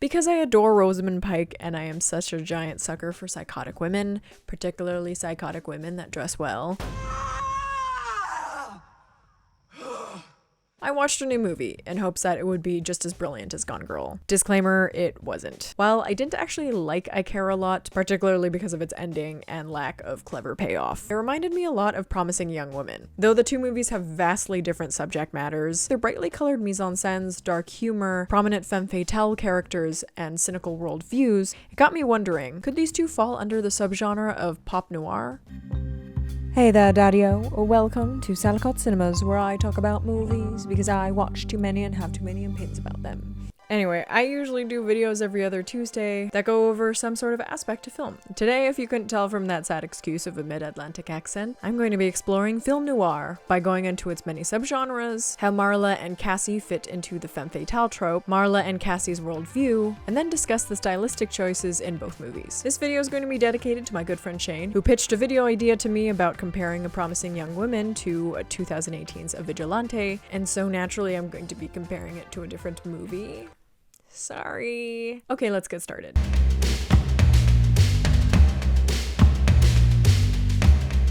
Because I adore Rosamund Pike and I am such a giant sucker for psychotic women, particularly psychotic women that dress well, I watched a new movie in hopes that it would be just as brilliant as Gone Girl. Disclaimer, it wasn't. While I didn't actually like I Care a lot, particularly because of its ending and lack of clever payoff, it reminded me a lot of Promising Young Woman. Though the two movies have vastly different subject matters, their brightly colored mise-en-scènes, dark humor, prominent femme fatale characters, and cynical worldviews, it got me wondering, could these two fall under the subgenre of pop noir? Hey there, Daddy-O. Welcome to Salcott Cinemas, where I talk about movies because I watch too many and have too many opinions about them. Anyway, I usually do videos every other Tuesday that go over some sort of aspect of film. Today, if you couldn't tell from that sad excuse of a mid-Atlantic accent, I'm going to be exploring film noir by going into its many subgenres, how Marla and Cassie fit into the femme fatale trope, Marla and Cassie's worldview, and then discuss the stylistic choices in both movies. This video is going to be dedicated to my good friend Shayn, who pitched a video idea to me about comparing A Promising Young Woman to 2018's A Vigilante, and so naturally I'm going to be comparing it to a different movie. Sorry. Okay, let's get started.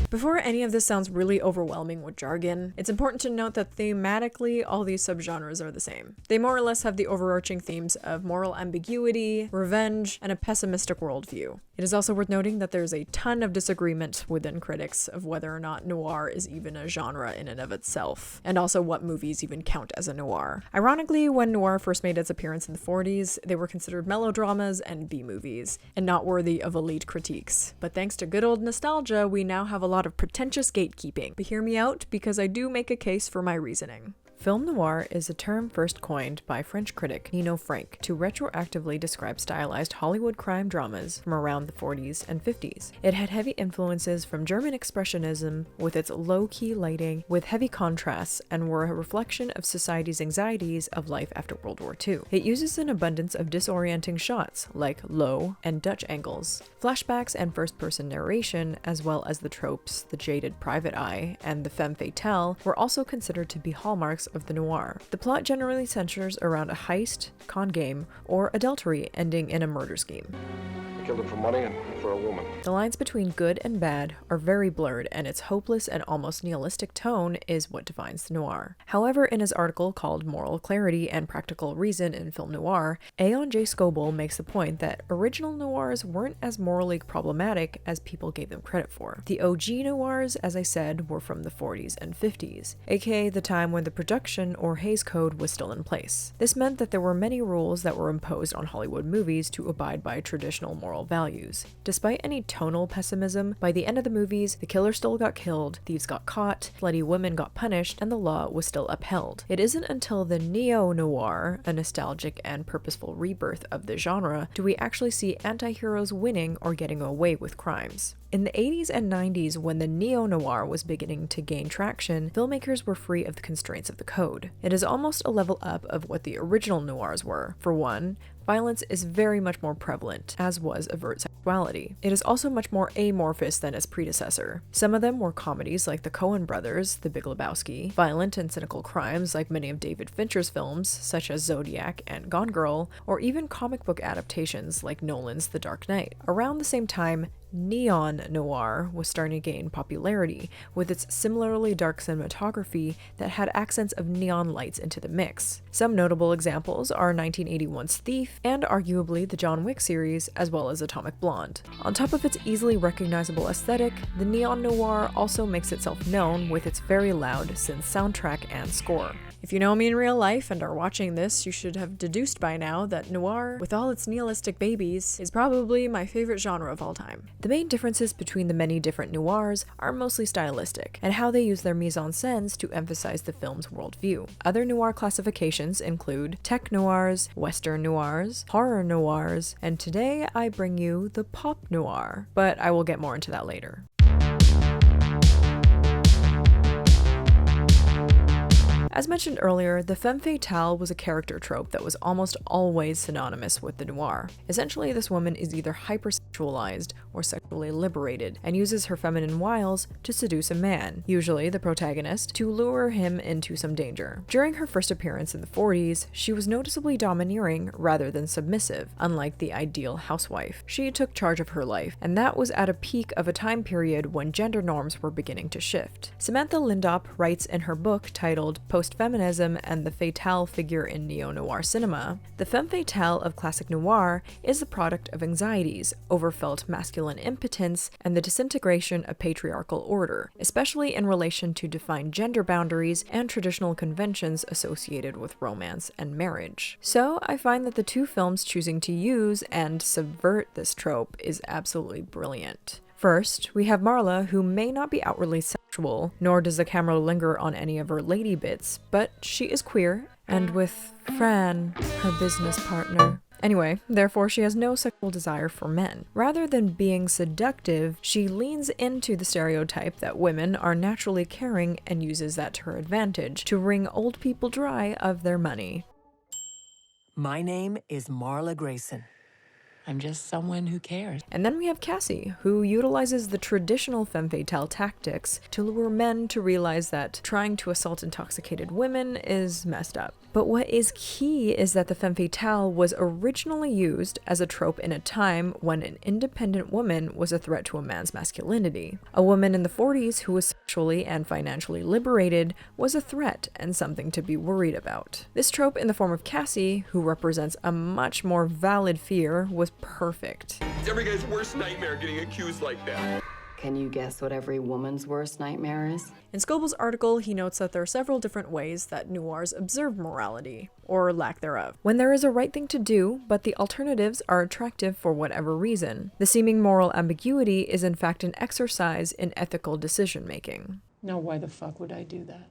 Before any of this sounds really overwhelming with jargon, it's important to note that thematically, all these subgenres are the same. They more or less have the overarching themes of moral ambiguity, revenge, and a pessimistic worldview. It is also worth noting that there's a ton of disagreement within critics of whether or not noir is even a genre in and of itself, and also what movies even count as a noir. Ironically, when noir first made its appearance in the 40s, they were considered melodramas and B-movies, and not worthy of elite critiques. But thanks to good old nostalgia, we now have a lot of pretentious gatekeeping. But hear me out, because I do make a case for my reasoning. Film noir is a term first coined by French critic Nino Frank to retroactively describe stylized Hollywood crime dramas from around the 40s and 50s. It had heavy influences from German Expressionism with its low-key lighting with heavy contrasts and were a reflection of society's anxieties of life after World War II. It uses an abundance of disorienting shots like low and Dutch angles, flashbacks and first-person narration, as well as the tropes, the jaded private eye, and the femme fatale were also considered to be hallmarks of the noir. The plot generally centers around a heist, con game, or adultery ending in a murder scheme. I killed him for money and for a woman. The lines between good and bad are very blurred, and its hopeless and almost nihilistic tone is what defines the noir. However, in his article called Moral Clarity and Practical Reason in Film Noir, Aon J. Scoble makes the point that original noirs weren't as morally problematic as people gave them credit for. The OG noirs, as I said, were from the 40s and 50s, aka the time when the production or Hays Code was still in place. This meant that there were many rules that were imposed on Hollywood movies to abide by traditional moral values. Despite any tonal pessimism, by the end of the movies, the killer still got killed, thieves got caught, bloody women got punished, and the law was still upheld. It isn't until the neo-noir, a nostalgic and purposeful rebirth of the genre, do we actually see anti-heroes winning or getting away with crimes. In the 80s and 90s, when the neo-noir was beginning to gain traction, filmmakers were free of the constraints of the code. It is almost a level up of what the original noirs were. For one, violence is very much more prevalent, as was overt sexuality. It is also much more amorphous than its predecessor. Some of them were comedies like the Coen brothers, The Big Lebowski, violent and cynical crimes like many of David Fincher's films, such as Zodiac and Gone Girl, or even comic book adaptations like Nolan's The Dark Knight. Around the same time, neon noir was starting to gain popularity, with its similarly dark cinematography that had accents of neon lights into the mix. Some notable examples are 1981's Thief and arguably the John Wick series, as well as Atomic Blonde. On top of its easily recognizable aesthetic, the neon noir also makes itself known with its very loud synth soundtrack and score. If you know me in real life and are watching this, you should have deduced by now that noir, with all its nihilistic babies, is probably my favorite genre of all time. The main differences between the many different noirs are mostly stylistic, and how they use their mise-en-scènes to emphasize the film's worldview. Other noir classifications include tech noirs, western noirs, horror noirs, and today I bring you the pop noir, but I will get more into that later. As mentioned earlier, the femme fatale was a character trope that was almost always synonymous with the noir. Essentially, this woman is either hypersexualized or sexually liberated, and uses her feminine wiles to seduce a man, usually the protagonist, to lure him into some danger. During her first appearance in the 40s, she was noticeably domineering rather than submissive, unlike the ideal housewife. She took charge of her life, and that was at a peak of a time period when gender norms were beginning to shift. Samantha Lindop writes in her book titled Post-Feminism and the Fatale Figure in Neo-Noir Cinema, the femme fatale of classic noir is the product of anxieties, overfelt masculine impotence, and the disintegration of patriarchal order, especially in relation to defined gender boundaries and traditional conventions associated with romance and marriage. So I find that the two films choosing to use and subvert this trope is absolutely brilliant. First, we have Marla, who may not be outwardly sexual, nor does the camera linger on any of her lady bits, but she is queer, and with Fran, her business partner. Anyway, therefore she has no sexual desire for men. Rather than being seductive, she leans into the stereotype that women are naturally caring and uses that to her advantage to wring old people dry of their money. My name is Marla Grayson. I'm just someone who cares. And then we have Cassie, who utilizes the traditional femme fatale tactics to lure men to realize that trying to assault intoxicated women is messed up. But what is key is that the femme fatale was originally used as a trope in a time when an independent woman was a threat to a man's masculinity. A woman in the 40s who was sexually and financially liberated was a threat and something to be worried about. This trope in the form of Cassie, who represents a much more valid fear, was perfect. It's every guy's worst nightmare getting accused like that. Can you guess what every woman's worst nightmare is? In Scoble's article, he notes that there are several different ways that noirs observe morality, or lack thereof, when there is a right thing to do, but the alternatives are attractive for whatever reason. The seeming moral ambiguity is in fact an exercise in ethical decision-making. Now, why the fuck would I do that?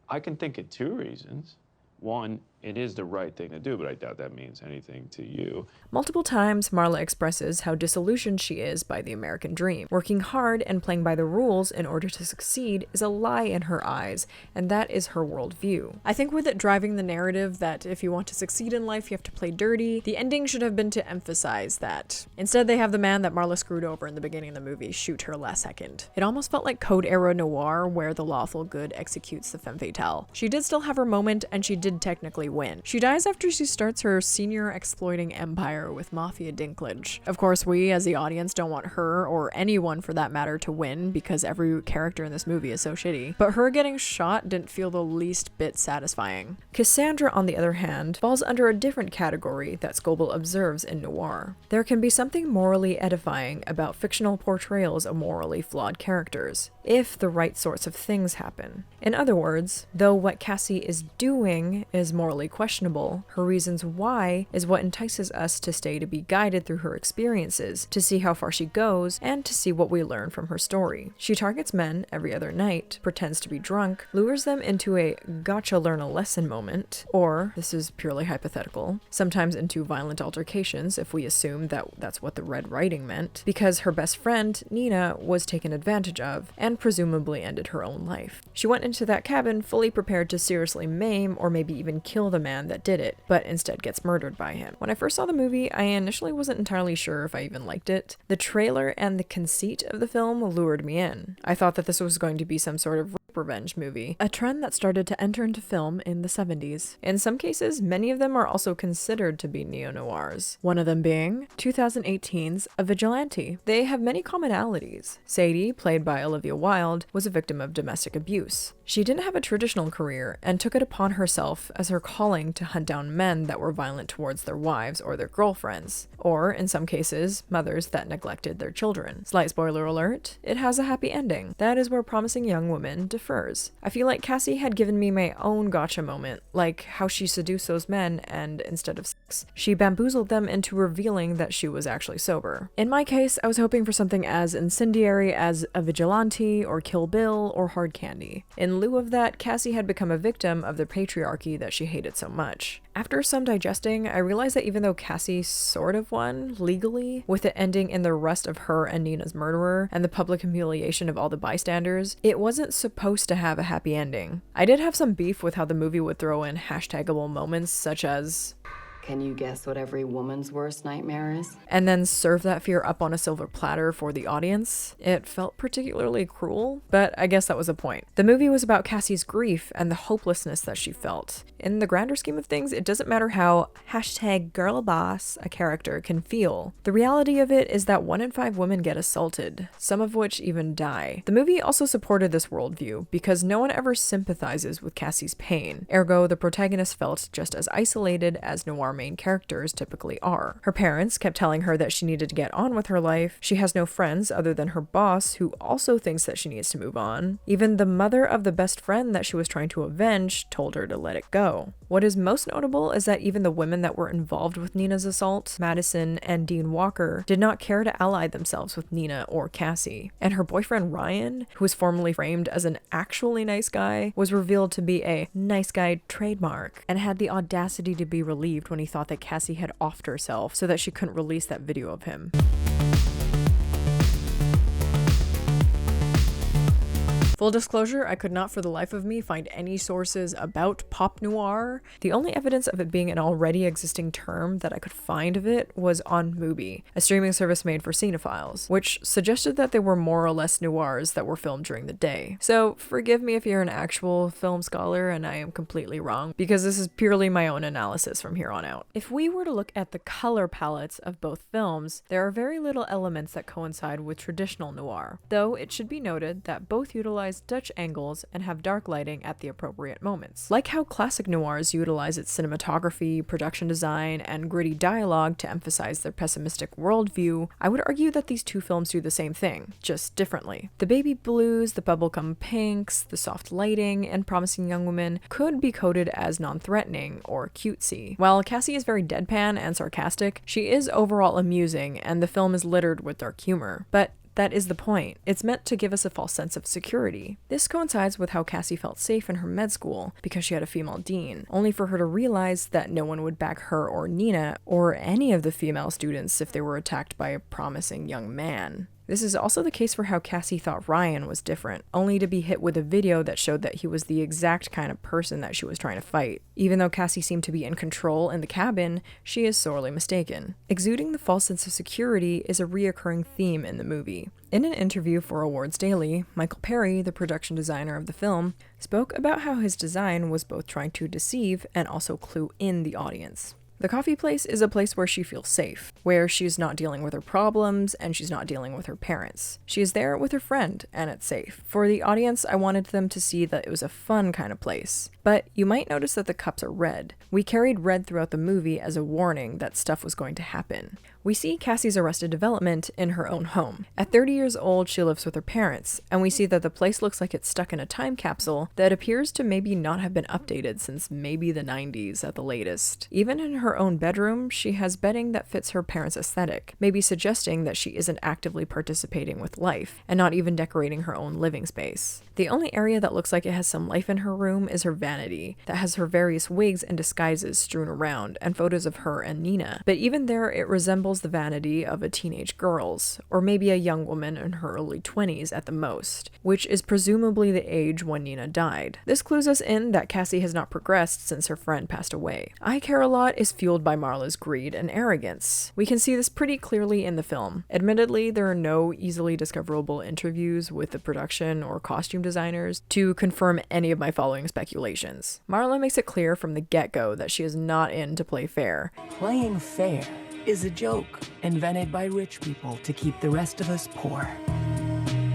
I can think of two reasons. One, it is the right thing to do, but I doubt that means anything to you. Multiple times, Marla expresses how disillusioned she is by the American dream. Working hard and playing by the rules in order to succeed is a lie in her eyes, and that is her worldview. I think with it driving the narrative that if you want to succeed in life, you have to play dirty, the ending should have been to emphasize that. Instead, they have the man that Marla screwed over in the beginning of the movie shoot her last second. It almost felt like Code Era Noir, where the lawful good executes the femme fatale. She did still have her moment, and she did technically win. She dies after she starts her senior exploiting empire with Mafia Dinklage. Of course, we as the audience don't want her, or anyone for that matter, to win because every character in this movie is so shitty. But her getting shot didn't feel the least bit satisfying. Cassandra, on the other hand, falls under a different category that Scoble observes in noir. There can be something morally edifying about fictional portrayals of morally flawed characters, if the right sorts of things happen. In other words, though what Cassie is doing is morally questionable, her reasons why is what entices us to stay to be guided through her experiences, to see how far she goes, and to see what we learn from her story. She targets men every other night, pretends to be drunk, lures them into a gotcha learn a lesson moment, or, this is purely hypothetical, sometimes into violent altercations if we assume that that's what the red writing meant, because her best friend, Nina, was taken advantage of, and presumably ended her own life. She went into that cabin fully prepared to seriously maim or maybe even kill the man that did it, but instead gets murdered by him. When I first saw the movie, I initially wasn't entirely sure if I even liked it. The trailer and the conceit of the film lured me in. I thought that this was going to be some sort of revenge movie, a trend that started to enter into film in the 70s. In some cases, many of them are also considered to be neo-noirs, one of them being 2018's A Vigilante. They have many commonalities. Sadie, played by Olivia Wilde, was a victim of domestic abuse. She didn't have a traditional career and took it upon herself as her calling to hunt down men that were violent towards their wives or their girlfriends, or, in some cases, mothers that neglected their children. Slight spoiler alert, it has a happy ending. That is where Promising Young Woman differs. I feel like Cassie had given me my own gotcha moment, like how she seduced those men and, instead of sex, she bamboozled them into revealing that she was actually sober. In my case, I was hoping for something as incendiary as A Vigilante or Kill Bill or Hard Candy. In lieu of that, Cassie had become a victim of the patriarchy that she hated so much. After some digesting, I realized that even though Cassie sort of won, legally, with it ending in the arrest of her and Nina's murderer and the public humiliation of all the bystanders, it wasn't supposed supposed to have a happy ending. I did have some beef with how the movie would throw in hashtagable moments such as, Can you guess what every woman's worst nightmare is? and then serve that fear up on a silver platter for the audience. It felt particularly cruel, but I guess that was the point. The movie was about Cassie's grief and the hopelessness that she felt. In the grander scheme of things, it doesn't matter how #girlboss a character can feel. The reality of it is that 1 in 5 women get assaulted, some of which even die. The movie also supported this worldview because no one ever sympathizes with Cassie's pain. Ergo, the protagonist felt just as isolated as Noir main characters typically are. Her parents kept telling her that she needed to get on with her life. She has no friends other than her boss, who also thinks that she needs to move on. Even the mother of the best friend that she was trying to avenge told her to let it go. What is most notable is that even the women that were involved with Nina's assault, Madison and Dean Walker, did not care to ally themselves with Nina or Cassie. And her boyfriend Ryan, who was formerly framed as an actually nice guy, was revealed to be a nice guy trademark and had the audacity to be relieved when he thought that Cassie had offed herself so that she couldn't release that video of him. Full disclosure, I could not for the life of me find any sources about pop noir. The only evidence of it being an already existing term that I could find of it was on Mubi, a streaming service made for cinephiles, which suggested that they were more or less noirs that were filmed during the day. So forgive me if you're an actual film scholar and I am completely wrong, because this is purely my own analysis from here on out. If we were to look at the color palettes of both films, there are very little elements that coincide with traditional noir, though it should be noted that both utilize Dutch angles and have dark lighting at the appropriate moments. Like how classic noirs utilize its cinematography, production design, and gritty dialogue to emphasize their pessimistic worldview, I would argue that these two films do the same thing, just differently. The baby blues, the bubblegum pinks, the soft lighting, and promising young women could be coded as non-threatening or cutesy. While Cassie is very deadpan and sarcastic, she is overall amusing, and the film is littered with dark humor. But that is the point. It's meant to give us a false sense of security. This coincides with how Cassie felt safe in her med school because she had a female dean, only for her to realize that no one would back her or Nina or any of the female students if they were attacked by a promising young man. This is also the case for how Cassie thought Ryan was different, only to be hit with a video that showed that he was the exact kind of person that she was trying to fight. Even though Cassie seemed to be in control in the cabin, she is sorely mistaken. Exuding the false sense of security is a reoccurring theme in the movie. In an interview for Awards Daily, Michael Perry, the production designer of the film, spoke about how his design was both trying to deceive and also clue in the audience. The coffee place is a place where she feels safe, where she's not dealing with her problems and she's not dealing with her parents. She is there with her friend and it's safe. For the audience, I wanted them to see that it was a fun kind of place. But you might notice that the cups are red. We carried red throughout the movie as a warning that stuff was going to happen. We see Cassie's arrested development in her own home. At 30 years old, she lives with her parents, and we see that the place looks like it's stuck in a time capsule that appears to maybe not have been updated since maybe the 90s at the latest. Even in her own bedroom, she has bedding that fits her parents' aesthetic, maybe suggesting that she isn't actively participating with life, and not even decorating her own living space. The only area that looks like it has some life in her room is her vanity, that has her various wigs and disguises strewn around, and photos of her and Nina. But even there, it resembles the vanity of a teenage girl's, or maybe a young woman in her early 20s at the most, which is presumably the age when Nina died. This clues us in that Cassie has not progressed since her friend passed away. I Care a Lot is fueled by Marla's greed and arrogance. We can see this pretty clearly in the film. Admittedly, there are no easily discoverable interviews with the production or costume designers to confirm any of my following speculations. Marla makes it clear from the get-go that she is not in to play fair. Playing fair is a joke invented by rich people to keep the rest of us poor.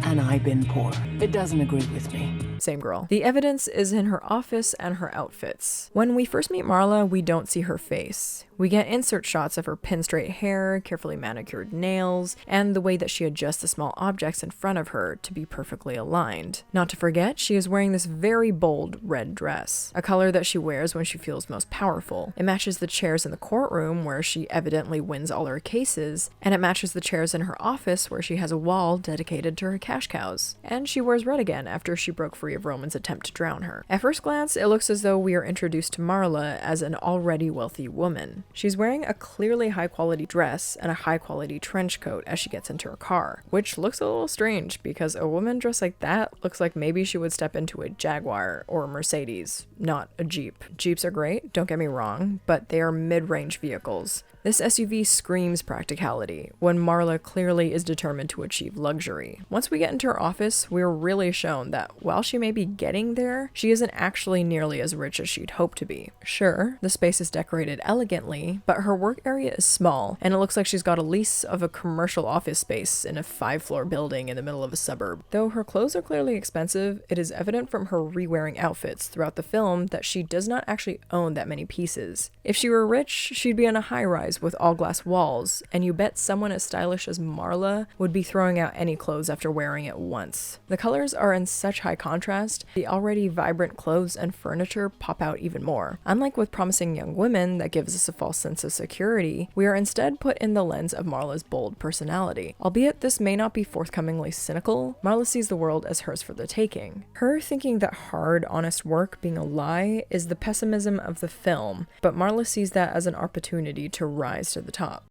And I've been poor. It doesn't agree with me. Same girl. The evidence is in her office and her outfits. When we first meet Marla, we don't see her face. We get insert shots of her pin-straight hair, carefully manicured nails, and the way that she adjusts the small objects in front of her to be perfectly aligned. Not to forget, she is wearing this very bold red dress, a color that she wears when she feels most powerful. It matches the chairs in the courtroom where she evidently wins all her cases, and it matches the chairs in her office where she has a wall dedicated to her cash cash cows. And she wears red again after she broke free of Roman's attempt to drown her. At first glance, it looks as though we are introduced to Marla as an already wealthy woman. She's wearing a clearly high-quality dress and a high-quality trench coat as she gets into her car, which looks a little strange because a woman dressed like that looks like maybe she would step into a Jaguar or a Mercedes, not a Jeep. Jeeps are great, don't get me wrong, but they are mid-range vehicles. This SUV screams practicality, when Marla clearly is determined to achieve luxury. Once we get into her office, we're really shown that while she may be getting there, she isn't actually nearly as rich as she'd hoped to be. Sure, the space is decorated elegantly, but her work area is small, and it looks like she's got a lease of a commercial office space in a 5-floor building in the middle of a suburb. Though her clothes are clearly expensive, it is evident from her re-wearing outfits throughout the film that she does not actually own that many pieces. If she were rich, she'd be in a high-rise with all glass walls, and you bet someone as stylish as Marla would be throwing out any clothes after wearing it once. The colors are in such high contrast, the already vibrant clothes and furniture pop out even more. Unlike with Promising Young Women that gives us a false sense of security, we are instead put in the lens of Marla's bold personality. Albeit this may not be forthcomingly cynical, Marla sees the world as hers for the taking. Her thinking that hard, honest work being a lie is the pessimism of the film, but Marla sees that as an opportunity to rise to the top.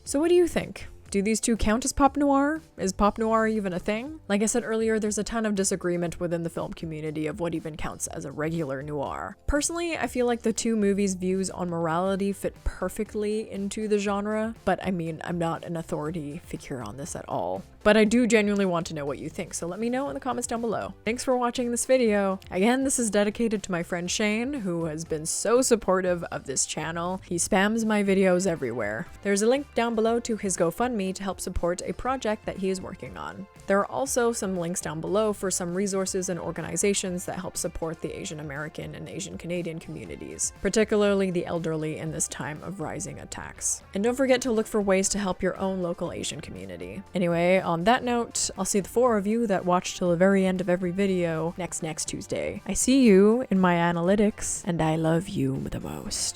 So what do you think? Do these two count as pop noir? Is pop noir even a thing? Like I said earlier, there's a ton of disagreement within the film community of what even counts as a regular noir. Personally, I feel like the two movies' views on morality fit perfectly into the genre, but I mean, I'm not an authority figure on this at all. But I do genuinely want to know what you think, so let me know in the comments down below. Thanks for watching this video. Again, this is dedicated to my friend Shayn, who has been so supportive of this channel. He spams my videos everywhere. There's a link down below to his GoFundMe to help support a project that he is working on. There are also some links down below for some resources and organizations that help support the Asian American and Asian Canadian communities, particularly the elderly in this time of rising attacks. And don't forget to look for ways to help your own local Asian community. Anyway, on that note, I'll see the 4 of you that watch till the very end of every video next Tuesday. I see you in my analytics, and I love you the most.